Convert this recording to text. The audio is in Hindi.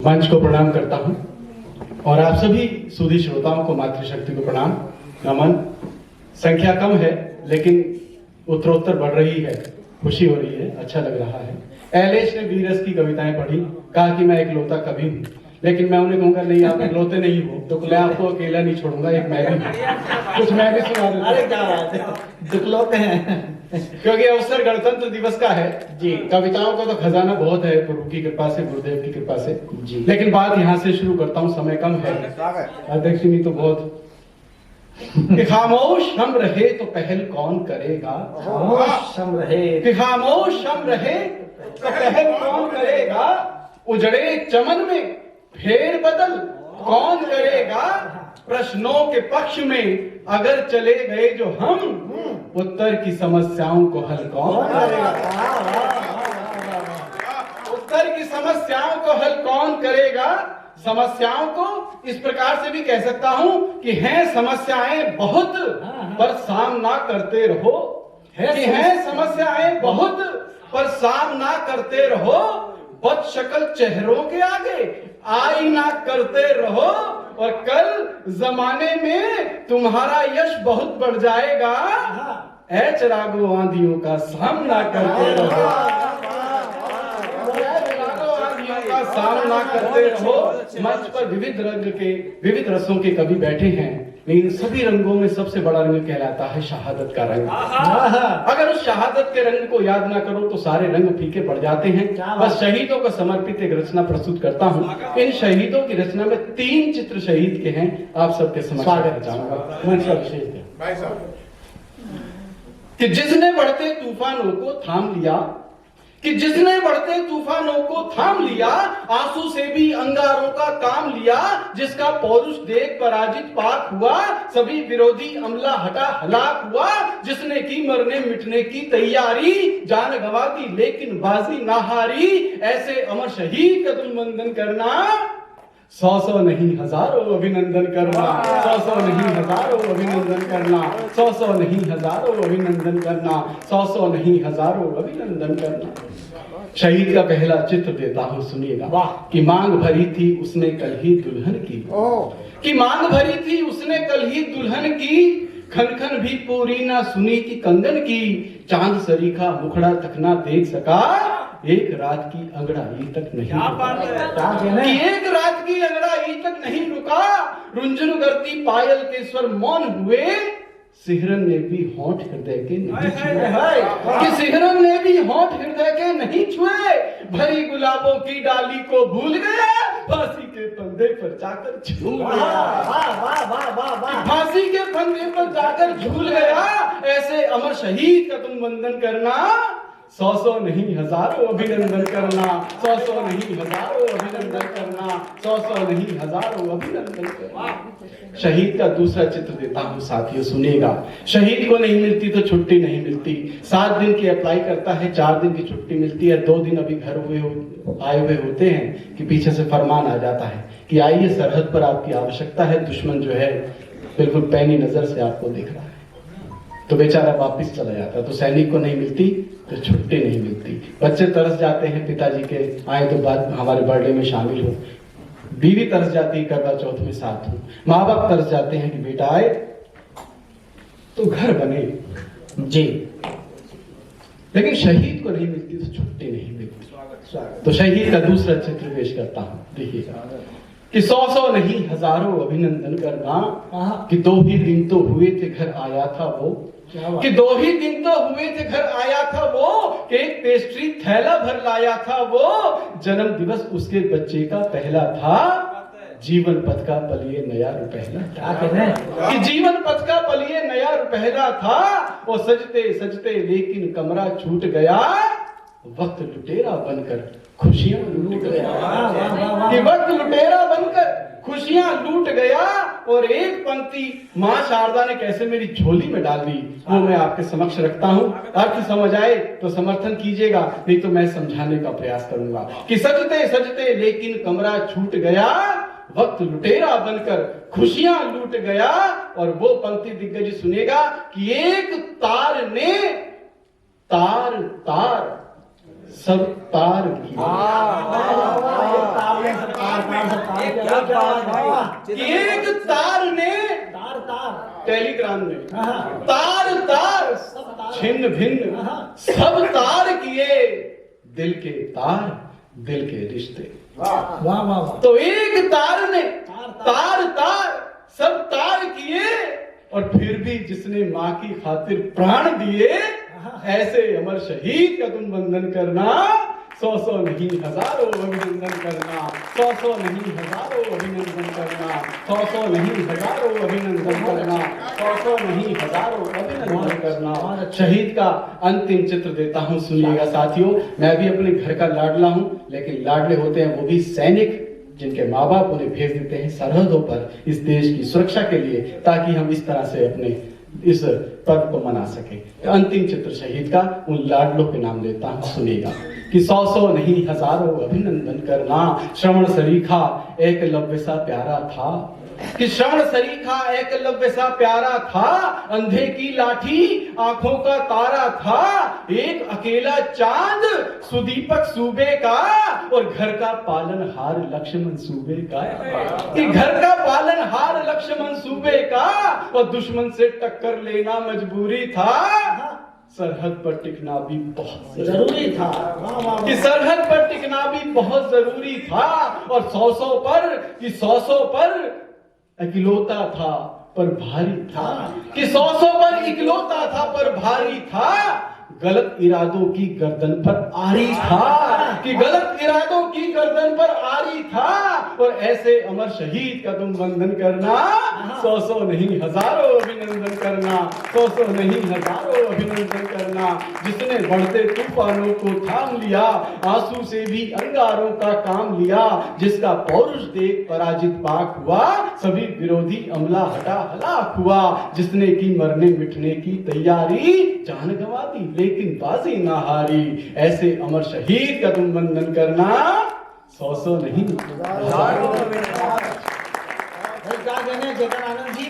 मंच को प्रणाम करता हूं और आप सभी सुधी श्रोताओं को मातृशक्ति को प्रणाम नमन। संख्या कम है लेकिन उत्तरोत्तर बढ़ रही है, खुशी हो रही है, अच्छा लग रहा है। एलेश ने वीरस की कविताएं पढ़ी, कहा कि मैं इकलौता कवि हूँ, लेकिन मैं उन्हें कहूंगा नहीं आप इकलौते नहीं हो, तो मैं आपको अकेला नहीं छोड़ूंगा, एक मैं भी हूँ, कुछ मैं भी सुना दूंगा। अरे क्या बात है, इकलौते हैं। क्योंकि अवसर गणतंत्र दिवस का है जी। कविताओं का तो खजाना बहुत है प्रभु की कृपा से, गुरुदेव की कृपा से जी। लेकिन बात यहाँ से शुरू करता हूँ, समय कम है। अध्यक्ष जी तो बहुत कि खामोश हम रहे तो पहल कौन करेगा, खामोश हम रहे, कि खामोश हम रहे तो पहल कौन करेगा, उजड़े चमन में फेर बदल कौन करेगा, प्रश्नों के पक्ष में अगर चले गए जो हम, उत्तर की समस्याओं को हल कौन करेगा, उत्तर की समस्याओं को हल कौन करेगा। समस्याओं को इस प्रकार से भी कह सकता हूं कि हैं समस्याएं बहुत पर सामना करते रहो, कि हैं समस्याएं बहुत पर सामना करते रहो, बद शक्ल चेहरों के आगे आईना करते रहो, और कल जमाने में तुम्हारा यश बहुत बढ़ जाएगा, ऐ चिरागो आंधियों का सामना करते रहो, सामना करते रहो। मंच पर विविध रंग के, विविध रसों के कवि बैठे हैं, लेकिन सभी रंगों में सबसे बड़ा रंग कहलाता है शहादत का रंग। अगर उस शहादत के रंग को याद ना करो तो सारे रंग फीके पड़ जाते हैं। बस शहीदों को समर्पित एक रचना प्रस्तुत करता हूँ। इन शहीदों की रचना में 3 चित्र शहीद के हैं, आप सबके स्वागत चाहूंगा। कि जिसने बढ़ते तूफानों को थाम लिया, कि जिसने बढ़ते तूफानों को थाम लिया, आंसू से भी अंगारों का काम लिया, जिसका पौरुष देख पराजित पाक हुआ, सभी विरोधी अमला हटा हलाक हुआ, जिसने की मरने मिटने की तैयारी, जान गंवा दी लेकिन बाजी ना हारी, ऐसे अमर शहीद का तुम वंदन करना, 100 नहीं हजारों अभिनंदन करना, 100 नहीं हजारों अभिनंदन करना, 100 नहीं हजारों अभिनंदन करना, 100 नहीं हजारों अभिनंदन करना। शहीद का पहला चित्र देता हूं, सुनिएगा। कि मांग भरी थी उसने कल ही दुल्हन की, कि मांग भरी थी उसने कल ही दुल्हन की, खन खन भी पूरी ना सुनी की कंगन की, चांद सरीखा मुखड़ा तक ना देख सका, एक रात की अंगड़ाई तक नहीं रुका, एक रात की अंगड़ाई तक नहीं रुका, रुंझुन करती पायल के स्वर मौन हुए, सिहरन ने भी होंठ हृदय के नहीं छुए, कि सिहरन ने भी होंठ हृदय के नहीं छुए, भरी गुलाबों की डाली को भूल गया, फांसी के फंदे पर जाकर झूल गया, फांसी के फंदे पर जाकर झूल गया, ऐसे अमर शहीद का तुम वंदन करना, 100 नहीं हजारों अभिनंदन करना, 100 नहीं हजारों अभिनंदन करना, 100 नहीं हजारों अभिनंदन करना। शहीद का दूसरा चित्र देता हूं साथियों, सुनिएगा। शहीद को नहीं मिलती तो छुट्टी नहीं मिलती, 7 दिन की अप्लाई करता है, 4 दिन की छुट्टी मिलती है, 2 दिन अभी घर आए हुए होते हैं कि पीछे से फरमान आ जाता है कि आइए सरहद पर आपकी आवश्यकता है, दुश्मन जो है बिल्कुल पैनी नजर से आपको देख रहा है, तो बेचारा वापिस चला जाता है। तो सैनिक को नहीं मिलती तो छुट्टी नहीं मिलती, बच्चे तरस जाते हैं पिताजी के आए तो बाद हमारे बर्थडे में शामिल हो, बीवी तरस जाती है करवा चौथ में साथ हो, माँ बाप तरस जाते हैं कि बेटा आए तो घर बने जी, लेकिन शहीद को नहीं मिलती तो छुट्टी नहीं मिलती। तो शहीद का दूसरा चित्र पेश करता हूँ, देखिएगा। कि 100 नहीं हजारों अभिनंदन करना, कि 2 ही दिन तो हुए थे घर आया था वो, कि 2 ही दिन तो हुए थे घर आया था वो, केक पेस्ट्री थैला भर लाया था वो, जन्म दिवस उसके बच्चे का पहला था, जीवन पथ का पलिए नया रुपहला था, कि जीवन पथ का पलिए नया रुपहला था, वो सजते सजते लेकिन कमरा छूट गया, वक्त लुटेरा बनकर खुशियां लूट गया, कि वक्त लुटेरा बनकर खुशियां लूट गया, और एक पंक्ति मां शारदा ने कैसे मेरी झोली में डाल दी वो मैं आपके समक्ष रखता हूं। अर्थ समझ आए तो समर्थन कीजिएगा, नहीं तो मैं समझाने का प्रयास करूंगा। कि सजते सजते लेकिन कमरा छूट गया, वक्त लुटेरा बनकर खुशियां लूट गया, और वो पंक्ति दिग्गज सुनेगा कि एक तार ने तार तार सब तार किए। कि एक तार ने टेलीग्राम में तार तार छिन्न भिन्न सब तार किए, दिल के तार दिल के रिश्ते। वाह वाह वाह। तो एक तार ने तार तार सब तार किए, और फिर भी जिसने माँ की खातिर प्राण दिए, ऐसे अमर शहीद का तुम वंदन करना, 100 नहीं हजारों अभिनंदन करना, 100 नहीं हजारों अभिनंदन करना, 100 नहीं हजारों अभिनंदन करना, 100 नहीं हजारों अभिनंदन करना। शहीद का अंतिम चित्र देता हूं, सुनिएगा साथियों। मैं भी अपने घर का लाडला हूं, लेकिन लाडले होते हैं वो भी सैनिक जिनके माँ बाप उन्हें भेज देते हैं सरहदों पर इस देश की सुरक्षा के लिए, ताकि हम इस तरह से अपने इस पर्व को मना सके। अंतिम चित्र शहीद का उन लाडलों के नाम देता हूं, सुनिएगा। कि 100 नहीं हजारों अभिनंदन करना, श्रवण सरीखा एकलव्य सा प्यारा था। कि श्रवण सरीखा एकलव्य सा प्यारा था, अंधे की लाठी आंखों का तारा था, एक अकेला चांद सुदीपक सूबे का, और घर का पालनहार लक्ष्मण सूबे का। कि घर का पालनहार लक्ष्मण सूबे का, और दुश्मन से टक्कर लेना मजबूरी था, सरहद पर टिकना भी बहुत जरूरी था। कि सरहद पर टिकना भी बहुत जरूरी था, और 100 पर कि 100 पर इकलौता था पर भारी था। कि 100 पर इकलौता था पर भारी था, गलत इरादों की गर्दन पर आरी था। कि गलत इरादों की गर्दन पर आरी था, और ऐसे अमर शहीद का तुम वंदन करना, 100 नहीं हजारों अभिनंदन करना, 100 नहीं हजारों अभिनंदन करना। जिसने बढ़ते तूफानों को थाम लिया, आंसू से भी अंगारों का काम लिया, जिसका पौरुष देख पराजित पाक हुआ, सभी विरोधी अमला हटा हलाक हुआ, जिसने की मरने मिटने की तैयारी, जान गंवा दी लेकिन बाजी ना हारी, ऐसे अमर शहीद का तुम वंदन करना, 100 नहीं हजारों। क्या कहने चेतन आनंद जी।